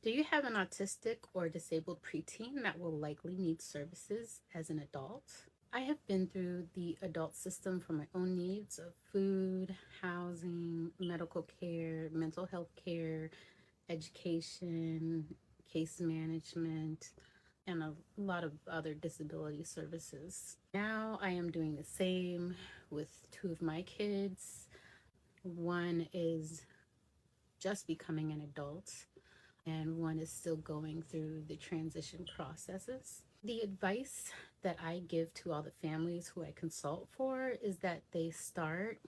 Do you have an autistic or disabled preteen that will likely need services as an adult? I have been through the adult system for my own needs of food, housing, medical care, mental health care, education, case management, and a lot of other disability services. Now I am doing the same with two of my kids. One is just becoming an adult, and one is still going through the transition processes. The advice that I give to all the families who I consult for is that they start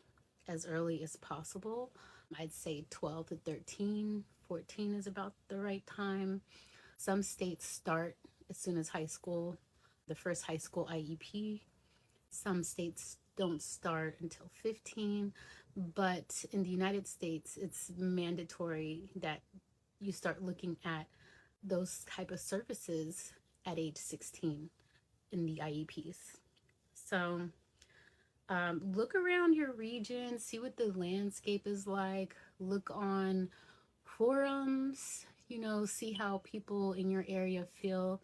as early as possible. I'd say 12 to 13, 14 is about the right time. Some states start as soon as high school, the first high school IEP. Some states don't start until 15, but in the United States, it's mandatory that you start looking at those type of services at age 16 in the IEPs. So look around your region, see what the landscape is like, look on forums, see how people in your area feel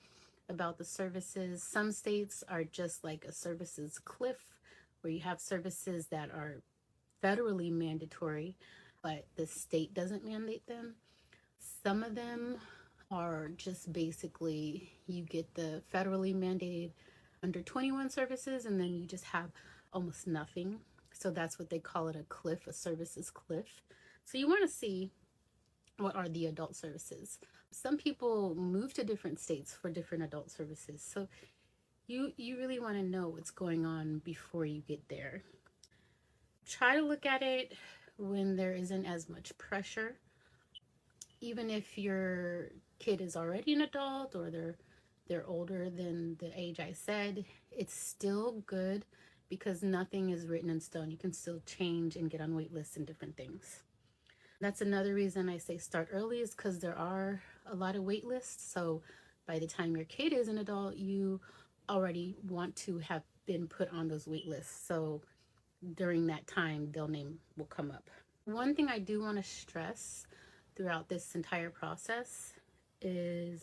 about the services. Some states are just like a services cliff where you have services that are federally mandatory, but the state doesn't mandate them. Some of them are just basically you get the federally mandated under 21 services and then you just have almost nothing. So that's what they call it, a cliff, a services cliff. So you want to see what are the adult services. Some people move to different states for different adult services. So you really want to know what's going on before you get there. Try to look at it when there isn't as much pressure. Even if your kid is already an adult or they're older than the age I said, it's still good because nothing is written in stone. You can still change and get on wait lists and different things. That's another reason I say start early, is because there are a lot of wait lists. So by the time your kid is an adult, you already want to have been put on those wait lists. So during that time, their name will come up. One thing I do want to stress throughout this entire process is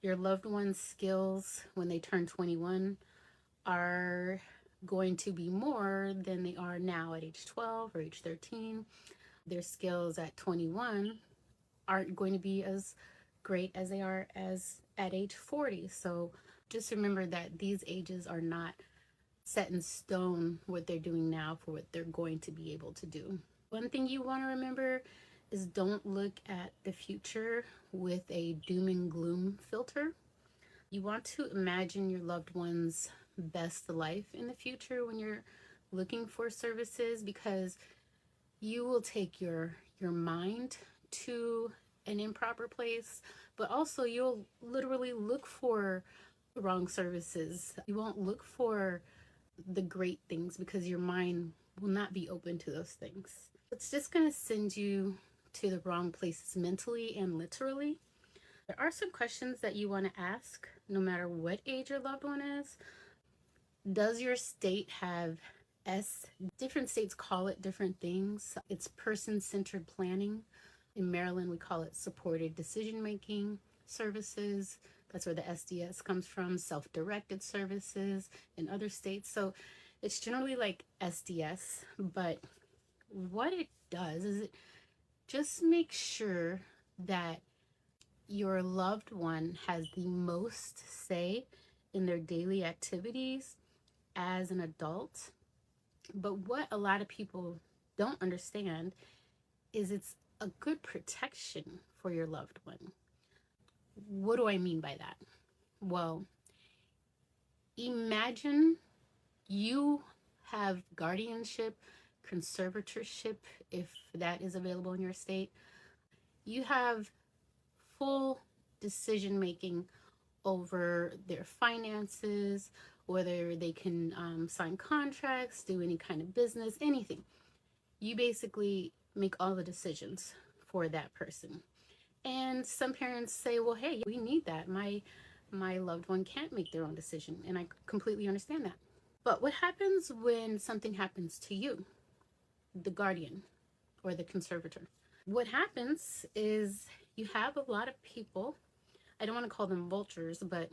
your loved one's skills when they turn 21 are going to be more than they are now at age 12 or age 13. Their skills at 21 aren't going to be as great as they are as at age 40. So just remember that these ages are not set in stone what they're doing now for what they're going to be able to do. One thing you want to remember is don't look at the future with a doom and gloom filter. You want to imagine your loved one's best life in the future when you're looking for services, because you will take your mind to an improper place, but also you'll literally look for the wrong services. You won't look for the great things because your mind will not be open to those things. It's just going to send you to the wrong places mentally and literally. There are some questions that you want to ask no matter what age your loved one is. Does your state have S? Different states call it different things. It's person-centered planning. In Maryland, we call it supported decision-making services. That's where the SDS comes from, self-directed services in other states. So it's generally like SDS, but what it does is it just makes sure that your loved one has the most say in their daily activities as an adult. But what a lot of people don't understand is it's a good protection for your loved one. What do I mean by that? Well, imagine you have guardianship, conservatorship, if that is available in your state. You have full decision making over their finances, whether they can sign contracts, do any kind of business, anything. You basically make all the decisions for that person. And some parents say, well, hey, we need that. My loved one can't make their own decision. And I completely understand that. But what happens when something happens to you, the guardian or the conservator? What happens is You have a lot of people, I don't want to call them vultures, but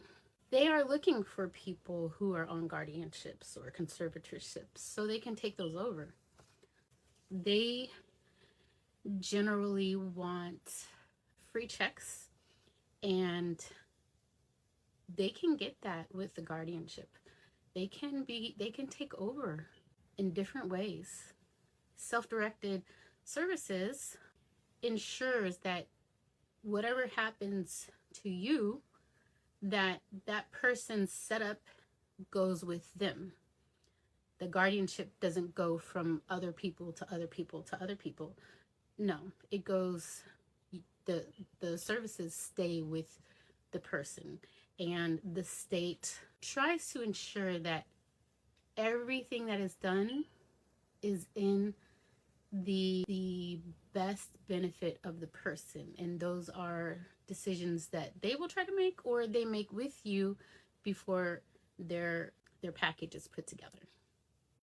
they are looking for people who are on guardianships or conservatorships so they can take those over. They generally want free checks, and they can get that with the guardianship. They can take over in different ways. Self-directed services ensures that whatever happens to you, that that person's setup goes with them. The guardianship doesn't go from other people to other people to other people. No, it goes, the the services stay with the person, and the state tries to ensure that everything that is done is in the best benefit of the person, and those are decisions that they will try to make or they make with you before their package is put together.